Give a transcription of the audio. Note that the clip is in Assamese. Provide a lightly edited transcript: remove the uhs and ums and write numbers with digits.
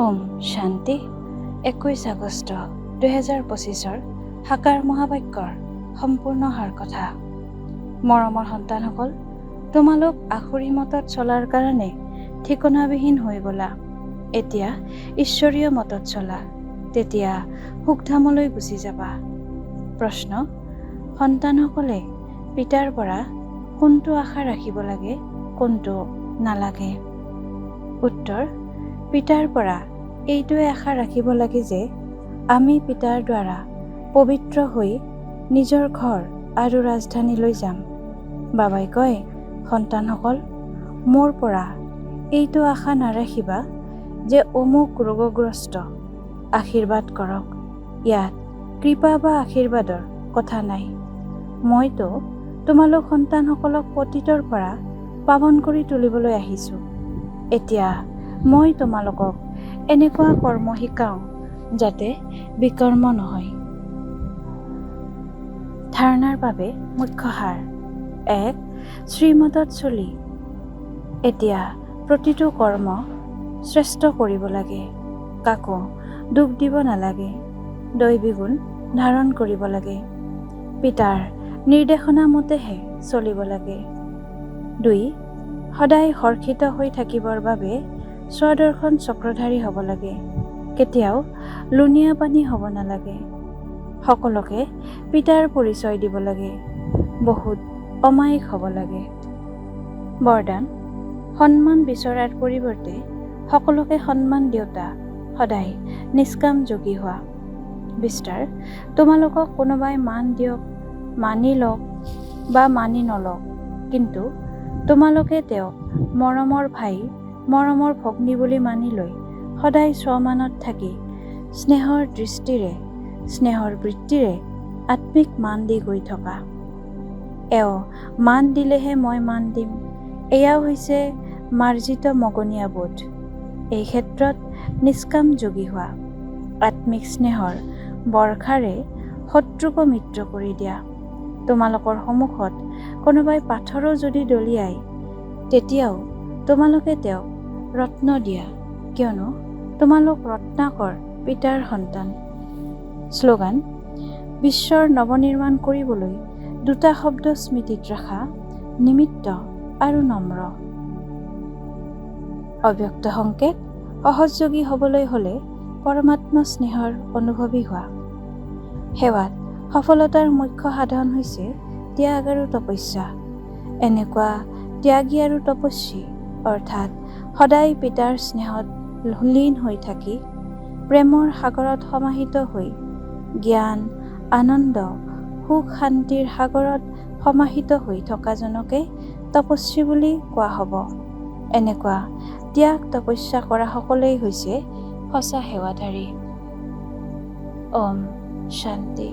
ওম শান্তি। 21 আগষ্ট 2025 সাকাৰ মহাবাক্যৰ সম্পূৰ্ণ সাৰ কথা। মৰমৰ সন্তানসকল, তোমালোক আখুৰি মতত চলাৰ কাৰণে ঠিকনাবিহীন হৈ গলা। এতিয়া ঈশ্বৰীয় মতত চলা, তেতিয়া সুখধামলৈ গুচি যাবা। প্ৰশ্ন: সন্তানসকলে পিতাৰ পৰা কোনটো আশা ৰাখিব লাগে, কোনটো নালাগে? উত্তৰ: পিতাৰ পৰা এইটোৱে আশা ৰাখিব লাগে যে আমি পিতাৰ দ্বাৰা পবিত্ৰ হৈ নিজৰ ঘৰ আৰু ৰাজধানীলৈ যাম। বাবাই কয়, সন্তানসকল, মোৰ পৰা এইটো আশা নাৰাখিবা যে অমুক ৰোগগ্ৰস্ত, আশীৰ্বাদ কৰক। ইয়াত কৃপা বা আশীৰ্বাদৰ কথা নাই। মইতো তোমালোক সন্তানসকলক পতিতৰ পৰা পাৱন কৰি তুলিবলৈ আহিছোঁ। এতিয়া মই তোমালোকক এনেকুৱা কৰ্ম শিকাওঁ যাতে বিকৰ্ম নহয়। ধাৰণাৰ বাবে মুখ্য সাৰ: 1. শ্ৰীমতত চলি এতিয়া প্ৰতিটো কৰ্ম শ্ৰেষ্ঠ কৰিব লাগে। কাকো দুখ দিব নালাগে। দৈবী গুণ ধাৰণ কৰিব লাগে। পিতাৰ নিৰ্দেশনা মতেহে চলিব লাগে। 2. সদায় হৰ্ষিত হৈ থাকিবৰ বাবে স্বদৰ্শন চক্ৰধাৰী হ'ব লাগে। কেতিয়াও লুণীয়া পানী হ'ব নালাগে। সকলোকে পিতাৰ পৰিচয় দিব লাগে। বহুত অমায়িক হ'ব লাগে। বৰদান: সন্মান বিচৰাৰ পৰিৱৰ্তে সকলোকে সন্মান দিওঁতা, সদায় নিষ্কাম যোগী হোৱা। বিস্তাৰ: তোমালোকক কোনোবাই মান দিয়ক, মানি লওক বা মানি নলওক, কিন্তু তোমালোকে তেওঁক মৰমৰ ভাই, মৰমৰ ভগ্নী বুলি মানি লৈ সদায় স্বমানত থাকি স্নেহৰ দৃষ্টিৰে, স্নেহৰ বৃত্তিৰে আত্মিক মান দি গৈ থকা। এওঁ মান দিলেহে মই মান দিম, এয়াও হৈছে মাৰ্জিত মগনীয়া বোধ। এই ক্ষেত্ৰত নিষ্কাম যোগী হোৱা। আত্মিক স্নেহৰ বৰ্ষাৰে শত্ৰুকো মিত্ৰ কৰি দিয়া। তোমালোকৰ সন্মুখত কোনোবাই পাথৰো যদি দলিয়ায়, তেতিয়াও তোমালোকে তেওঁক ৰত্ন দিয়া, কিয়নো তোমালোক ৰত্নাকৰ পিতাৰ সন্তান। শ্লোগান: বিশ্বৰ নৱনিৰ্মাণ কৰিবলৈ দুটা শব্দ স্মৃতিত ৰাখা, নিমিত্ত আৰু নম্ৰ। অব্যক্ত সংকেত: সহযোগী হ'বলৈ হ'লে পৰমাত্মা স্নেহৰ অনুভৱী হোৱা। সেৱাত সফলতাৰ মুখ্য সাধন হৈছে ত্যাগ আৰু তপস্যা। এনেকুৱা ত্যাগী আৰু তপস্বী, অৰ্থাৎ সদায় পিতাৰ স্নেহত লীন হৈ থাকি প্ৰেমৰ সাগৰত সমাহিত হৈ জ্ঞান, আনন্দ, সুখ শান্তিৰ সাগৰত সমাহিত হৈ থকাজনকে তপস্বী বুলি কোৱা হ'ব। এনেকুৱা ত্যাগ তপস্যা কৰা সকলেই হৈছে সঁচা সেৱাধাৰী। ওম শান্তি।